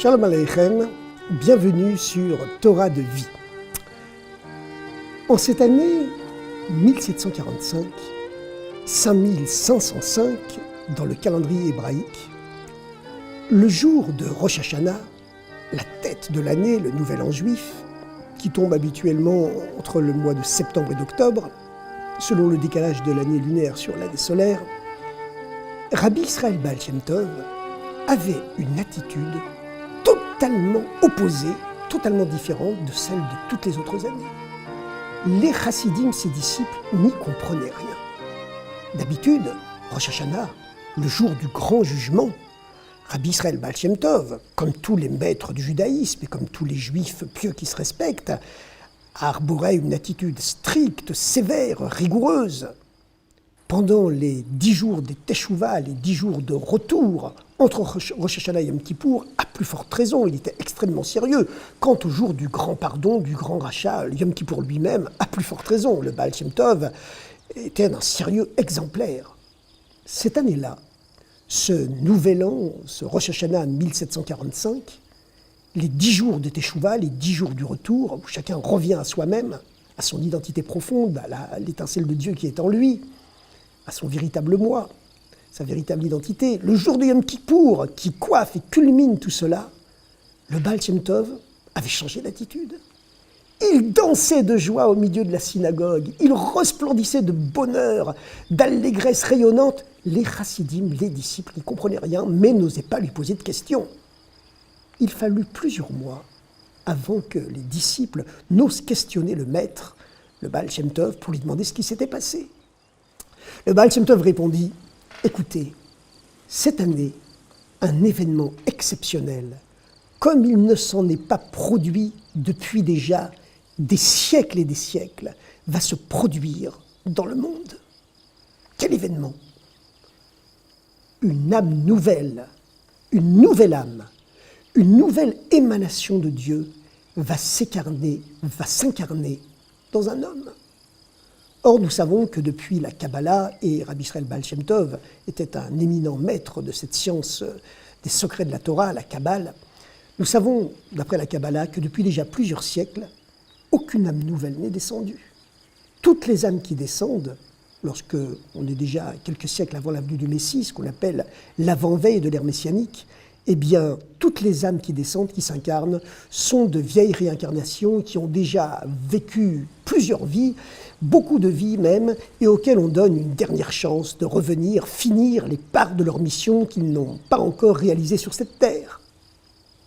Shalom Aleichem, bienvenue sur Torah de vie. En cette année 1745, 5505 dans le calendrier hébraïque, le jour de Rosh Hashanah, la tête de l'année, le nouvel an juif, qui tombe habituellement entre le mois de septembre et d'octobre, selon le décalage de l'année lunaire sur l'année solaire, Rabbi Israël Baal Shem Tov avait une attitude totalement opposée, totalement différente de celle de toutes les autres années. Les chassidim, ses disciples, n'y comprenaient rien. D'habitude, Rosh Hashanah, le jour du grand jugement, Rabbi Israël Baal Shem Tov, comme tous les maîtres du judaïsme et comme tous les juifs pieux qui se respectent, arborait une attitude stricte, sévère, rigoureuse. Pendant les 10 jours des Teshuvah, les 10 jours de retour entre Rosh Hashanah et Yom Kippour, à plus forte raison, il était extrêmement sérieux. Quant au jour du grand pardon, du grand rachat, le Yom Kippour lui-même, à plus forte raison. Le Baal Shem Tov était d'un sérieux exemplaire. Cette année-là, ce nouvel an, ce Rosh Hashanah 1745, les 10 jours de Teshuvah, les 10 jours du retour, où chacun revient à soi-même, à son identité profonde, à l'étincelle de Dieu qui est en lui, à son véritable moi, sa véritable identité. Le jour de Yom Kippour, qui coiffe et culmine tout cela, le Baal Shem Tov avait changé d'attitude. Il dansait de joie au milieu de la synagogue, il resplendissait de bonheur, d'allégresse rayonnante. Les chassidim, les disciples, n'y comprenaient rien, mais n'osaient pas lui poser de questions. Il fallut plusieurs mois avant que les disciples n'osent questionner le maître, le Baal Shem Tov, pour lui demander ce qui s'était passé. Le Baal Shem Tov répondit « Écoutez, cette année, un événement exceptionnel, comme il ne s'en est pas produit depuis déjà des siècles et des siècles, va se produire dans le monde. » Quel événement? Une âme nouvelle, une nouvelle âme, une nouvelle émanation de Dieu va s'incarner dans un homme. Or, nous savons que depuis la Kabbalah, et Rabbi Israël Baal Shem Tov était un éminent maître de cette science des secrets de la Torah, la Kabbale, nous savons, d'après la Kabbalah, que depuis déjà plusieurs siècles, aucune âme nouvelle n'est descendue. Toutes les âmes qui descendent, lorsque on est déjà quelques siècles avant la venue du Messie, ce qu'on appelle l'avant-veille de l'ère messianique, eh bien, toutes les âmes qui descendent, qui s'incarnent, sont de vieilles réincarnations qui ont déjà vécu plusieurs vies, beaucoup de vies même, et auxquelles on donne une dernière chance de revenir, finir les parts de leur mission qu'ils n'ont pas encore réalisées sur cette terre.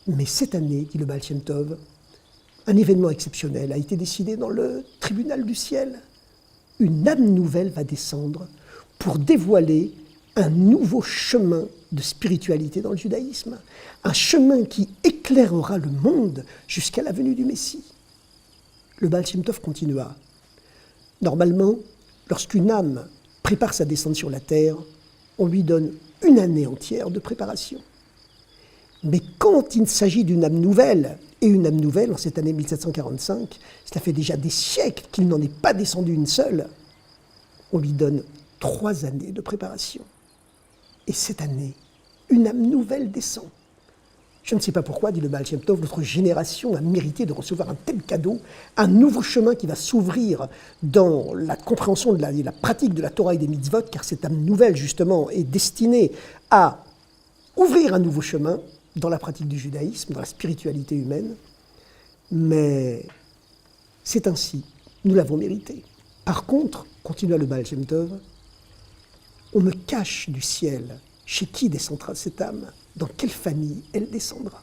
Mais cette année, dit le Baal Shem Tov, un événement exceptionnel a été décidé dans le tribunal du ciel. Une âme nouvelle va descendre pour dévoiler un nouveau chemin de spiritualité dans le judaïsme, un chemin qui éclairera le monde jusqu'à la venue du Messie. Le Baal Shem Tov continua. Normalement, lorsqu'une âme prépare sa descente sur la terre, on lui donne une année entière de préparation. Mais quand il s'agit d'une âme nouvelle, et une âme nouvelle en cette année 1745, cela fait déjà des siècles qu'il n'en est pas descendu une seule, on lui donne 3 années de préparation. Et cette année, une âme nouvelle descend. Je ne sais pas pourquoi, dit le Baal Shem Tov, notre génération a mérité de recevoir un tel cadeau, un nouveau chemin qui va s'ouvrir dans la compréhension de la pratique de la Torah et des mitzvot, car cette âme nouvelle, justement, est destinée à ouvrir un nouveau chemin dans la pratique du judaïsme, dans la spiritualité humaine. Mais c'est ainsi, nous l'avons mérité. Par contre, continua le Baal Shem Tov, on me cache du ciel chez qui descendra cette âme, dans quelle famille elle descendra.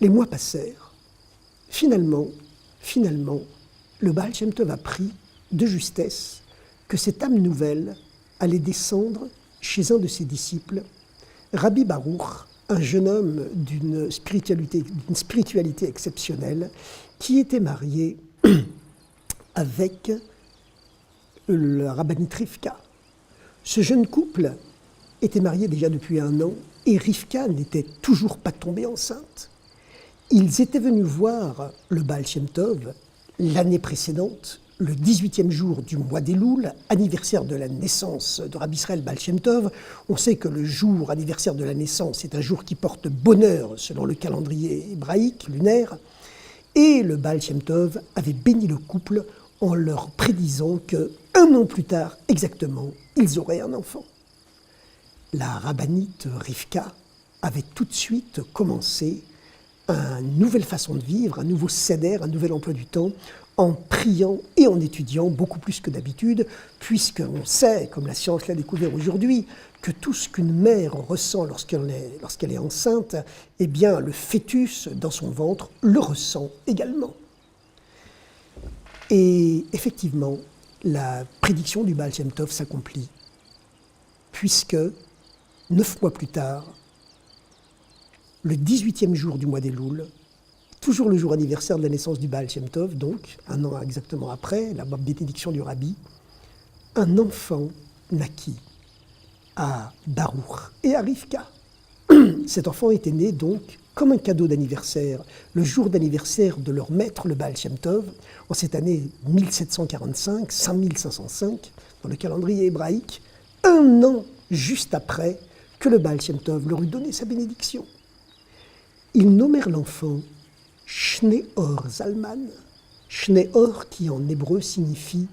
Les mois passèrent. Finalement, le Baal Shem Tov apprit de justesse que cette âme nouvelle allait descendre chez un de ses disciples, Rabbi Baruch, un jeune homme d'une spiritualité exceptionnelle, qui était marié avec la rabbinite Rivka. Ce jeune couple était marié déjà depuis 1 an et Rivka n'était toujours pas tombée enceinte. Ils étaient venus voir le Baal Shem Tov l'année précédente, le 18e jour du mois d'Elul, anniversaire de la naissance de Rabbi Israël Baal Shem Tov. On sait que le jour anniversaire de la naissance est un jour qui porte bonheur selon le calendrier hébraïque, lunaire. Et le Baal Shem Tov avait béni le couple en leur prédisant qu'un an plus tard, exactement, ils auraient un enfant. La rabbinite Rivka avait tout de suite commencé une nouvelle façon de vivre, un nouveau seder, un nouvel emploi du temps, en priant et en étudiant beaucoup plus que d'habitude, puisqu'on sait, comme la science l'a découvert aujourd'hui, que tout ce qu'une mère ressent lorsqu'elle est enceinte, eh bien, le fœtus dans son ventre le ressent également. Et effectivement, la prédiction du Baal Shem Tov s'accomplit, puisque 9 mois plus tard, le 18e jour du mois d'Elul, toujours le jour anniversaire de la naissance du Baal Shem Tov, donc un an exactement après, la bénédiction du Rabbi, un enfant naquit à Baruch et à Rivka. Cet enfant était né donc comme un cadeau d'anniversaire, le jour d'anniversaire de leur maître, le Baal Shem Tov, en cette année 1745, 5505, dans le calendrier hébraïque, un an juste après que le Baal Shem Tov leur eut donné sa bénédiction. Ils nommèrent l'enfant Shneor Zalman, Shneor qui en hébreu signifie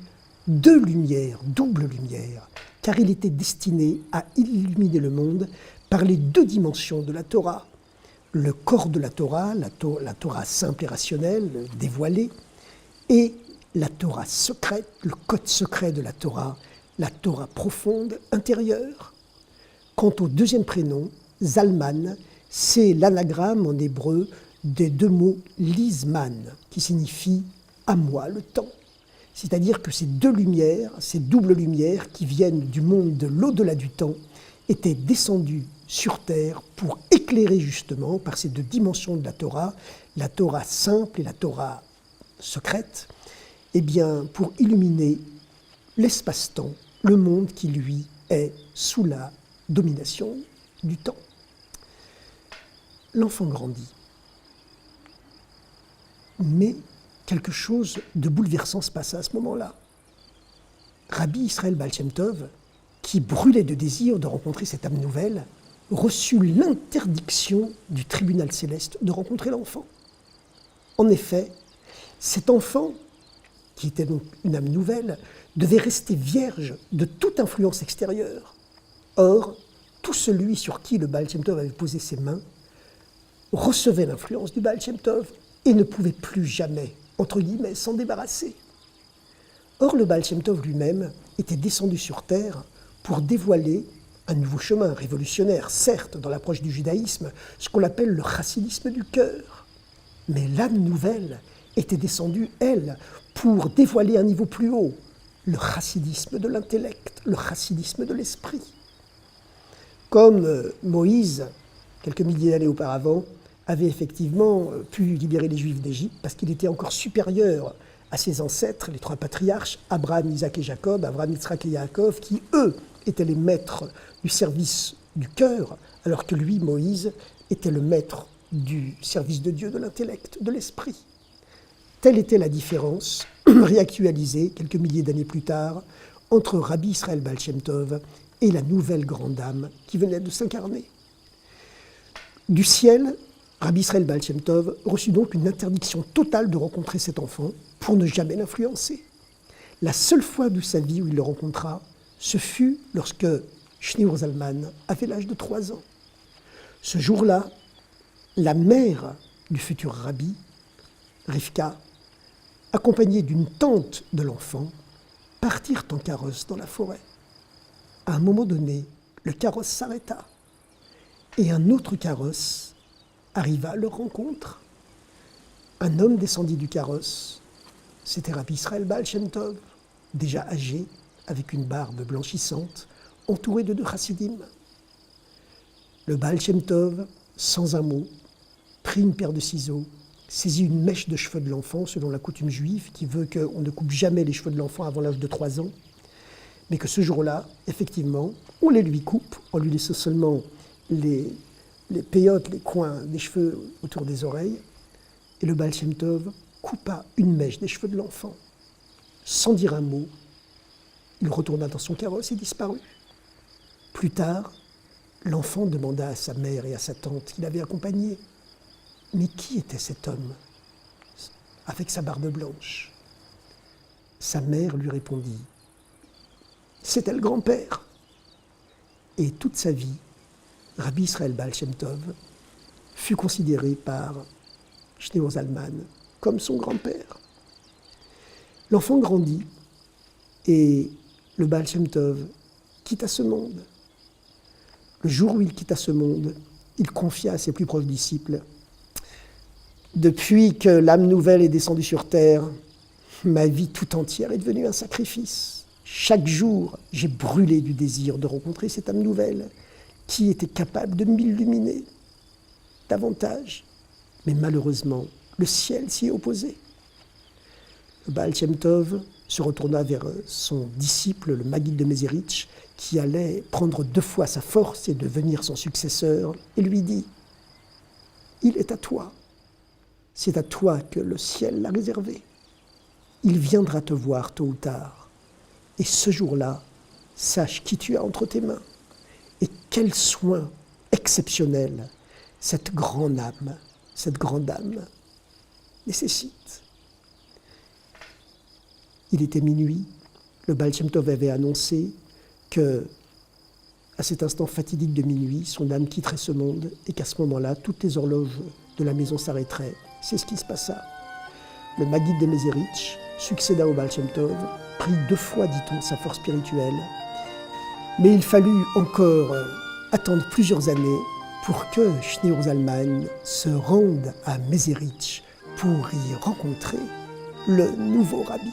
deux lumières, double lumière, car il était destiné à illuminer le monde par les deux dimensions de la Torah. Le corps de la Torah simple et rationnelle, dévoilée, et la Torah secrète, le code secret de la Torah profonde, intérieure. Quant au deuxième prénom, Zalman, c'est l'anagramme en hébreu des deux mots Lizman, qui signifie « à moi le temps ». C'est-à-dire que ces deux lumières, ces doubles lumières qui viennent du monde de l'au-delà du temps, étaient descendues sur terre pour éclairer justement par ces deux dimensions de la Torah simple et la Torah secrète, eh bien pour illuminer l'espace-temps, le monde qui lui est sous la domination du temps. L'enfant grandit, mais quelque chose de bouleversant se passa à ce moment-là. Rabbi Israël Baal Shem Tov, qui brûlait de désir de rencontrer cette âme nouvelle, reçut l'interdiction du tribunal céleste de rencontrer l'enfant. En effet, cet enfant, qui était donc une âme nouvelle, devait rester vierge de toute influence extérieure. Or, tout celui sur qui le Baal Shem Tov avait posé ses mains recevait l'influence du Baal Shem Tov et ne pouvait plus jamais, entre guillemets, s'en débarrasser. Or, le Baal Shem Tov lui-même était descendu sur terre pour dévoiler un nouveau chemin révolutionnaire, certes, dans l'approche du judaïsme, ce qu'on appelle le chassidisme du cœur. Mais l'âme nouvelle était descendue, elle, pour dévoiler un niveau plus haut, le chassidisme de l'intellect, le chassidisme de l'esprit. Comme Moïse, quelques milliers d'années auparavant, avait effectivement pu libérer les Juifs d'Égypte parce qu'il était encore supérieur à ses ancêtres, les trois patriarches, Abraham, Isaac et Jacob, Abraham, Yitzhak et Yaakov, qui, eux, étaient les maîtres du service du cœur, alors que lui, Moïse, était le maître du service de Dieu, de l'intellect, de l'esprit. Telle était la différence, réactualisée quelques milliers d'années plus tard, entre Rabbi Israël Baal Shem Tov et la nouvelle grande âme qui venait de s'incarner. Du ciel, Rabbi Israël Baal Shem Tov reçut donc une interdiction totale de rencontrer cet enfant pour ne jamais l'influencer. La seule fois de sa vie où il le rencontra, ce fut lorsque Shneor Zalman avait l'âge de 3 ans. Ce jour-là, la mère du futur rabbi, Rivka, accompagnée d'une tante de l'enfant, partirent en carrosse dans la forêt. À un moment donné, le carrosse s'arrêta et un autre carrosse arriva à leur rencontre. Un homme descendit du carrosse. C'était Rabbi Israël Baal Shem Tov, déjà âgé, avec une barbe blanchissante, entouré de 2 chassidim. Le Baal Shem Tov, sans un mot, prit une paire de ciseaux, saisit une mèche de cheveux de l'enfant, selon la coutume juive, qui veut qu'on ne coupe jamais les cheveux de l'enfant avant l'âge de 3 ans, mais que ce jour-là, effectivement, on les lui coupe, en lui laissant seulement les péotes, les coins des cheveux autour des oreilles, et le Baal Shem Tov coupa une mèche des cheveux de l'enfant. sans dire un mot, il retourna dans son carrosse et disparut. Plus tard, l'enfant demanda à sa mère et à sa tante qu'il avait accompagné. Mais qui était cet homme avec sa barbe blanche? Sa mère lui répondit, c'était le grand-père. Et toute sa vie, Rabbi Israël Baal Shem Tov fut considéré par Shneur Zalman comme son grand-père. L'enfant grandit et le Baal Shem Tov quitta ce monde. Le jour où il quitta ce monde, il confia à ses plus proches disciples « Depuis que l'âme nouvelle est descendue sur terre, ma vie tout entière est devenue un sacrifice. Chaque jour, j'ai brûlé du désir de rencontrer cette âme nouvelle qui était capable de m'illuminer davantage. Mais malheureusement, le ciel s'y est opposé. » Le Baal Shem Tov se retourna vers son disciple, le Maguid de Mézérich, qui allait prendre 2 fois sa force et devenir son successeur, et lui dit « Il est à toi. C'est à toi que le ciel l'a réservé. Il viendra te voir tôt ou tard. Et ce jour-là, sache qui tu as entre tes mains et quel soin exceptionnel cette grande âme nécessite. » Il était minuit, le Baal Shem Tov avait annoncé que, à cet instant fatidique de minuit, son âme quitterait ce monde et qu'à ce moment-là, toutes les horloges de la maison s'arrêteraient. C'est ce qui se passa. Le Maguid de Mézérich succéda au Baal Shem Tov, prit 2 fois, dit-on, sa force spirituelle, mais il fallut encore attendre plusieurs années pour que Shneur Zalman se rende à Mézérich pour y rencontrer le nouveau rabbi.